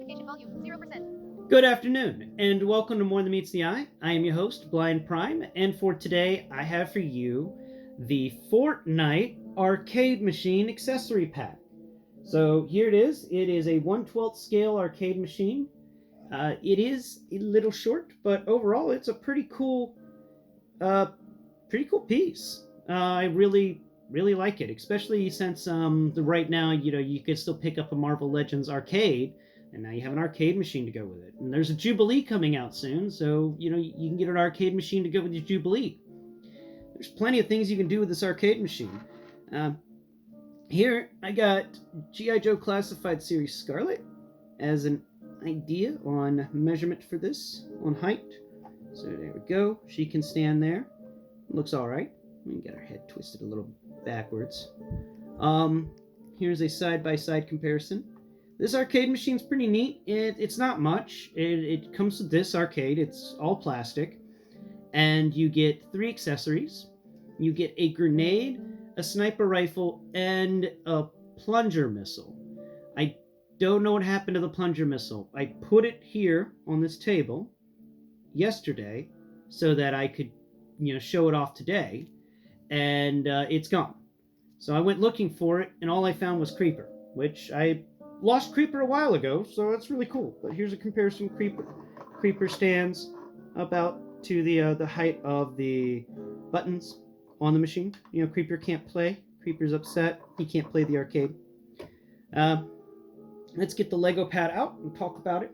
magnification volume 0%. Good afternoon, and welcome to More Than Meets the Eye. I am your host, Blind Prime, and for today I have for you the Fortnite arcade machine accessory pack. So here it is. It is a 1/12 scale arcade machine. It is a little short, but overall it's a pretty cool piece. I really like it, especially since right now you could still pick up a Marvel Legends arcade, and now you have an arcade machine to go with it. And there's a Jubilee coming out soon, so you can get an arcade machine to go with your Jubilee. There's plenty of things you can do with this arcade machine. Here I got G.I. Joe Classified Series Scarlet as an idea on measurement for this on height. So there we go. She can stand there. Looks all right. We can get her head twisted a little backwards. Here's a side-by-side comparison. This arcade machine's pretty neat. It's not much. It comes with this arcade. It's all plastic. And you get 3 accessories. You get a grenade, a sniper rifle, and a plunger missile. I don't know what happened to the plunger missile. I put it here on this table yesterday so that I could show it off today, and it's gone. So I went looking for it, and all I found was Creeper, which I lost Creeper a while ago, so that's really cool. But here's a comparison. Creeper stands about to the height of the buttons on the machine. Creeper can't play. Creeper's upset. He can't play the arcade. Let's get the Lego pad out and talk about it.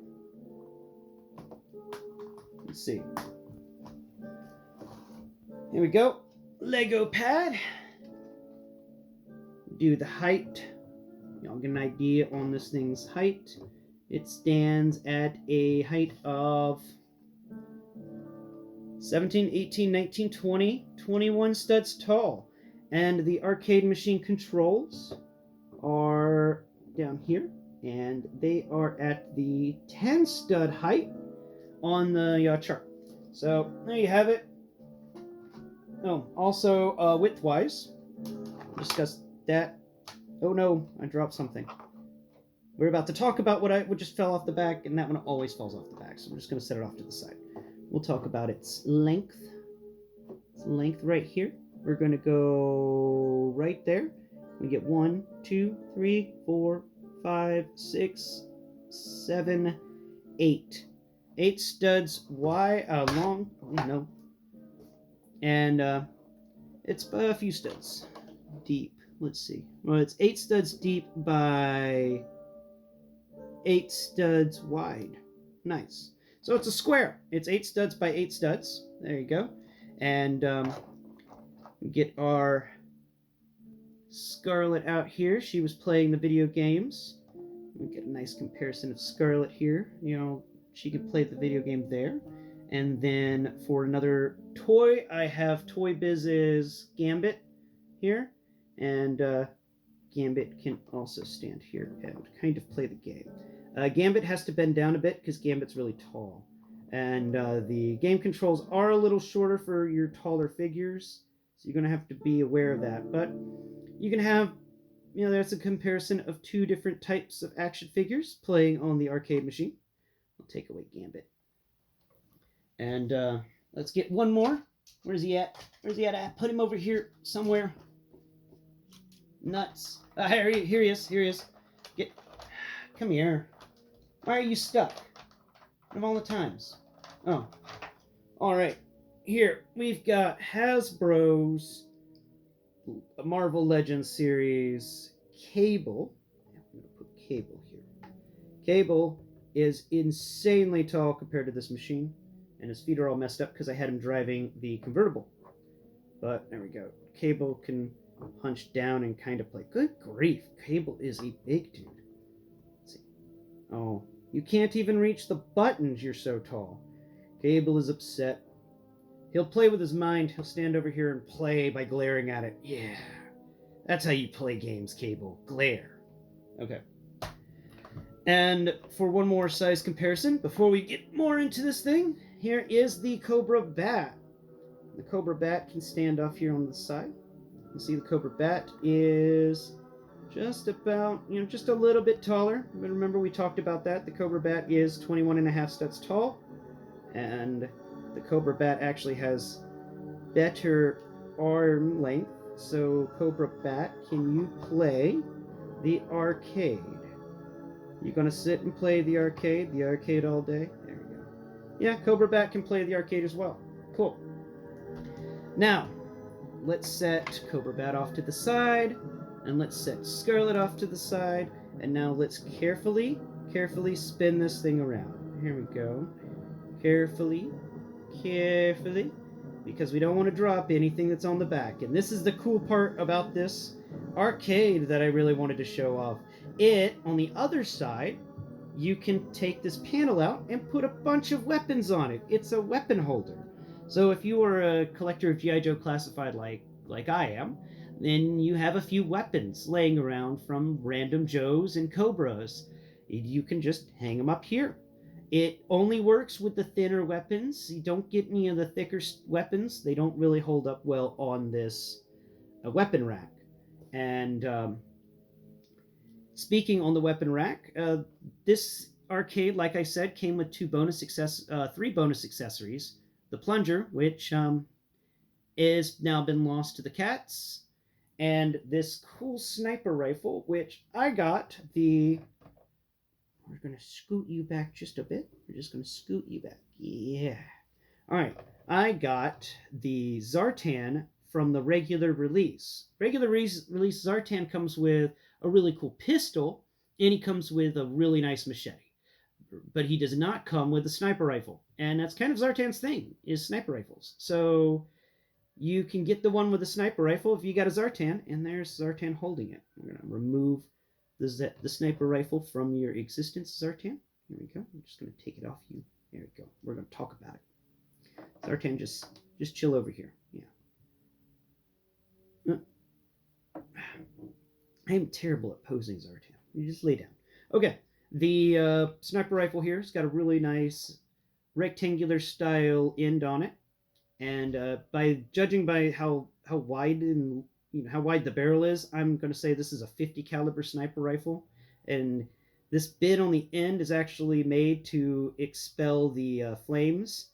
Let's see. Here we go. Lego pad. Do the height. Y'all get an idea on this thing's height. It stands at a height of 17, 18, 19, 20, 21 studs tall. And the arcade machine controls are down here. And they are at the 10 stud height on the chart. So there you have it. Oh, also width-wise, discuss that. Oh no, I dropped something. We're about to talk about what just fell off the back, and that one always falls off the back, so I'm just going to set it off to the side. We'll talk about its length. Its length right here. We're going to go right there. We get 1, 2, 3, 4, 5, 6, 7, 8. 8 studs wide, long. Oh, no. And it's a few studs deep. Let's see. Well, it's 8 studs deep by 8 studs wide. Nice. So it's a square. It's 8 studs by 8 studs. There you go. And we get our Scarlet out here. She was playing the video games. We get a nice comparison of Scarlet here. She could play the video game there. And then for another toy, I have Toy Biz's Gambit here. And Gambit can also stand here and kind of play the game. Gambit has to bend down a bit because Gambit's really tall. And the game controls are a little shorter for your taller figures. So you're going to have to be aware of that. But you can have, there's a comparison of 2 different types of action figures playing on the arcade machine. I'll take away Gambit. And let's get one more. Where's he at? I put him over here somewhere. Nuts. Here he is. Come here. Why are you stuck? Of all the times. Oh. Alright. Here, we've got Hasbro's Marvel Legends series Cable. I'm going to put Cable here. Cable is insanely tall compared to this machine. And his feet are all messed up because I had him driving the convertible. But there we go. Cable can hunch down and kind of play. Good grief. Cable is a big dude. Let's see. Oh, you can't even reach the buttons. You're so tall. Cable is upset. He'll play with his mind. He'll stand over here and play by glaring at it. Yeah. That's how you play games, Cable. Glare. Okay. And for one more size comparison, before we get more into this thing, here is the Cobra Bat. The Cobra Bat can stand off here on the side. You see the Cobra Bat is just about, just a little bit taller. But remember, we talked about that. The Cobra Bat is 21.5 studs tall, and the Cobra Bat actually has better arm length. So, Cobra Bat, can you play the arcade? You gonna sit and play the arcade all day? There we go. Yeah, Cobra Bat can play the arcade as well. Cool. Now, let's set Cobra Bat off to the side, and let's set Scarlet off to the side, and now let's carefully spin this thing around. Here we go. Carefully, because we don't want to drop anything that's on the back. And this is the cool part about this arcade that I really wanted to show off. On the other side, you can take this panel out and put a bunch of weapons on it. It's a weapon holder. So if you are a collector of G.I. Joe Classified like I am, then you have a few weapons laying around from random Joes and Cobras. You can just hang them up here. It only works with the thinner weapons. You don't get any of the thicker weapons. They don't really hold up well on this weapon rack. And speaking on the weapon rack, this arcade, like I said, came with 3 bonus accessories. The plunger, which is now been lost to the cats, and this cool sniper rifle, which I got We're going to scoot you back just a bit. We're just going to scoot you back. Yeah. All right. I got the Zartan from the regular release. Regular release Zartan comes with a really cool pistol, and he comes with a really nice machete. But he does not come with a sniper rifle. And that's kind of Zartan's thing, is sniper rifles. So you can get the one with a sniper rifle if you got a Zartan, and there's Zartan holding it. We're going to remove the sniper rifle from your existence, Zartan. Here we go. I'm just going to take it off you. There we go. We're going to talk about it. Zartan, just chill over here. Yeah. I am terrible at posing, Zartan. You just lay down. Okay. The sniper rifle here has got a really nice rectangular style end on it, and judging by how wide and how wide the barrel is, I'm going to say this is a 50 caliber sniper rifle, and this bit on the end is actually made to expel the flames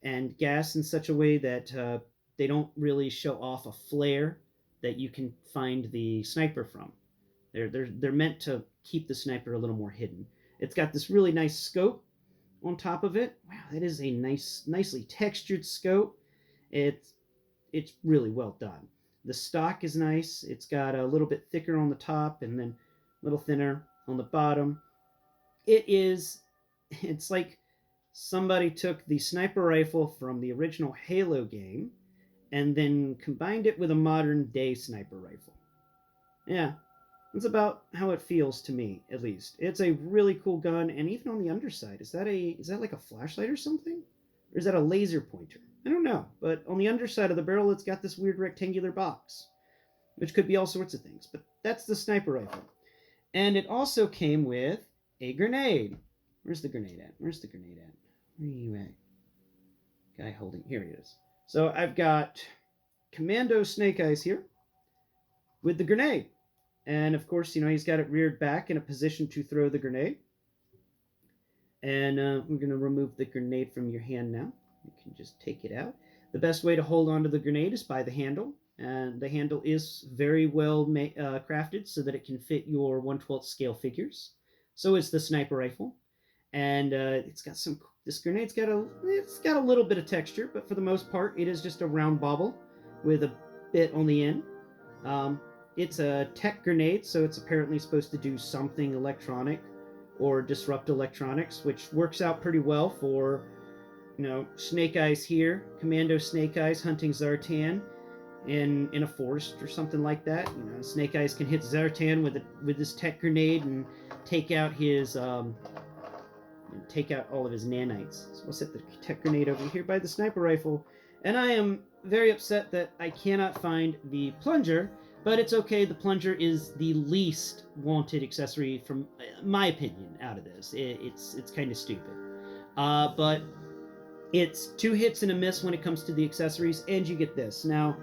and gas in such a way that they don't really show off a flare that you can find the sniper from. They're meant to keep the sniper a little more hidden. It's got this really nice scope on top of it. Wow, that is a nicely textured scope. It's really well done. The stock is nice. It's got a little bit thicker on the top and then a little thinner on the bottom. It's like somebody took the sniper rifle from the original Halo game and then combined it with a modern day sniper rifle. Yeah, that's about how it feels to me, at least. It's a really cool gun, and even on the underside, is that like a flashlight or something? Or is that a laser pointer? I don't know, but on the underside of the barrel, it's got this weird rectangular box, which could be all sorts of things, but that's the sniper rifle. And it also came with a grenade. Where's the grenade at? Where are you at? Guy holding, here he is. So I've got Commando Snake Eyes here with the grenade. And of course, he's got it reared back in a position to throw the grenade. And we're going to remove the grenade from your hand now. You can just take it out. The best way to hold onto the grenade is by the handle. And the handle is very well crafted so that it can fit your 1/12 scale figures. So is the sniper rifle. And this grenade's got a little bit of texture, but for the most part, it is just a round bauble with a bit on the end. It's a tech grenade, so it's apparently supposed to do something electronic or disrupt electronics, which works out pretty well for, Snake Eyes here, Commando Snake Eyes hunting Zartan in a forest or something like that. Snake Eyes can hit Zartan with this tech grenade and take out all of his nanites. So we'll set the tech grenade over here by the sniper rifle, and I am very upset that I cannot find the plunger. But it's okay, the plunger is the least wanted accessory from my opinion out of this. It's kind of stupid. But it's 2 hits and a miss when it comes to the accessories, and you get this. Now,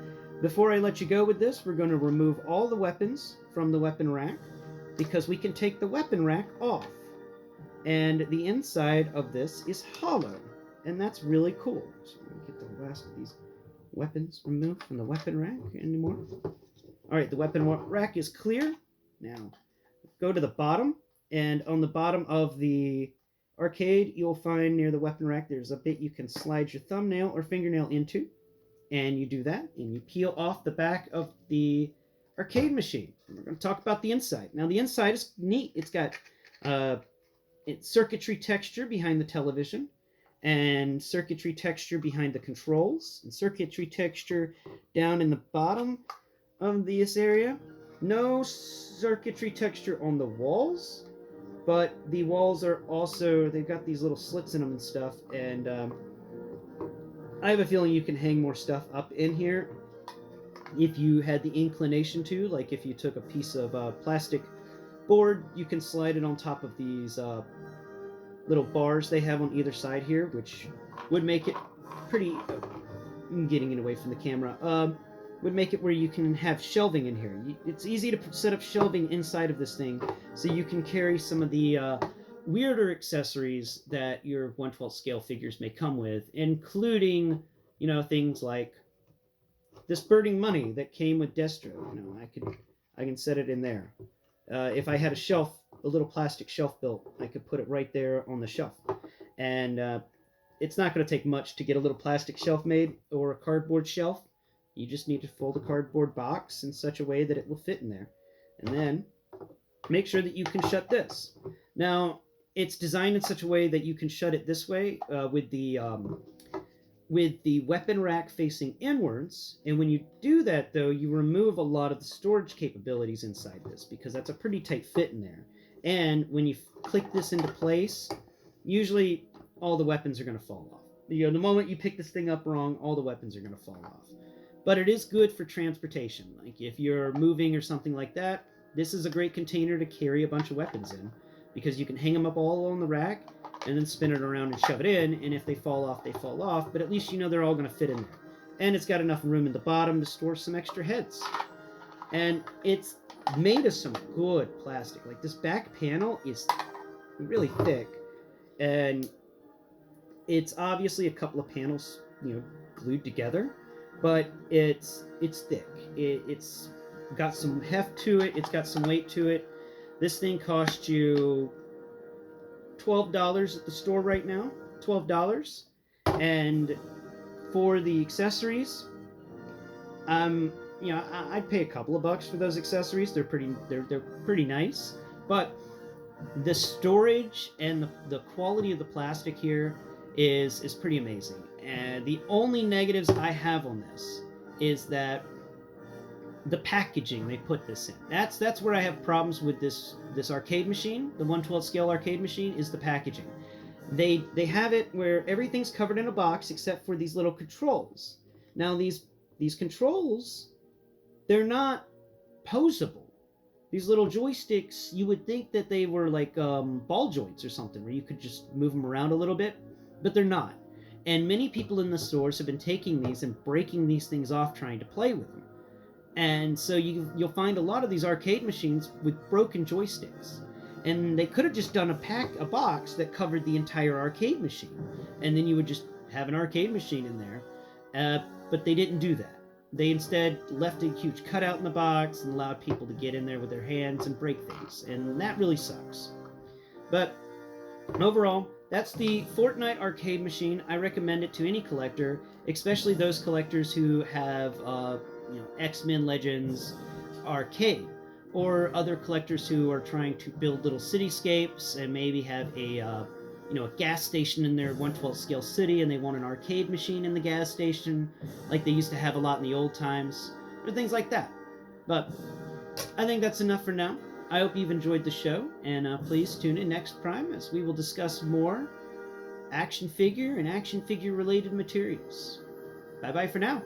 Before I let you go with this, we're going to remove all the weapons from the weapon rack because we can take the weapon rack off. And the inside of this is hollow, and that's really cool. So I'm going to get the last of these weapons removed from the weapon rack anymore. Alright, the weapon rack is clear. Now, go to the bottom, and on the bottom of the arcade, you'll find near the weapon rack, there's a bit you can slide your thumbnail or fingernail into. And you do that, and you peel off the back of the arcade machine. And we're going to talk about the inside. Now, the inside is neat. It's got circuitry texture behind the television, and circuitry texture behind the controls, and circuitry texture down in the bottom of this area. No circuitry texture on the walls, but the walls are also, they've got these little slits in them and stuff, and I have a feeling you can hang more stuff up in here if you had the inclination to, like if you took a piece of plastic board, you can slide it on top of these little bars they have on either side here, which would make it pretty, getting it away from the camera, would make it where you can have shelving in here. It's easy to set up shelving inside of this thing, so you can carry some of the weirder accessories that your 1/12 scale figures may come with, including, you know, things like this burning money that came with Destro. You know, I can set it in there. If I had a shelf, a little plastic shelf built, I could put it right there on the shelf. And it's not going to take much to get a little plastic shelf made or a cardboard shelf. You just need to fold a cardboard box in such a way that it will fit in there. And then make sure that you can shut this. Now, it's designed in such a way that you can shut it this way with the weapon rack facing inwards. And when you do that, though, you remove a lot of the storage capabilities inside this, because that's a pretty tight fit in there. And when you click this into place, usually all the weapons are going to fall off. You know, the moment you pick this thing up wrong, all the weapons are going to fall off. But it is good for transportation. Like if you're moving or something like that, this is a great container to carry a bunch of weapons in, because you can hang them up all on the rack and then spin it around and shove it in, and if they fall off, they fall off, but at least you know they're all going to fit in there. And it's got enough room in the bottom to store some extra heads. And it's made of some good plastic. Like this back panel is really thick, and it's obviously a couple of panels, you know, glued together, but it's thick. It's got some heft to it. It's got some weight to it. This thing cost you $12 at the store right now. $12. And for the accessories, you know, I'd pay a couple of bucks for those accessories. They're pretty nice. But the storage and the quality of the plastic here is pretty amazing. And the only negatives I have on this is that the packaging they put this in. That's where I have problems with this arcade machine. The 1/12 scale arcade machine is the packaging. They have it where everything's covered in a box except for these little controls. Now these controls, they're not posable. These little joysticks, you would think that they were like ball joints or something, where you could just move them around a little bit, but they're not. And many people in the stores have been taking these and breaking these things off trying to play with them. And so you'll find a lot of these arcade machines with broken joysticks. And they could have just done a box that covered the entire arcade machine, and then you would just have an arcade machine in there. But they didn't do that. They instead left a huge cutout in the box and allowed people to get in there with their hands and break things, and that really sucks. But overall, that's the Fortnite arcade machine. I recommend it to any collector, especially those collectors who have X-Men Legends arcade, or other collectors who are trying to build little cityscapes and maybe have a gas station in their 1/12 scale city, and they want an arcade machine in the gas station, like they used to have a lot in the old times, or things like that. But I think that's enough for now. I hope you've enjoyed the show, and please tune in next Prime as we will discuss more action figure and action figure related materials. Bye bye for now.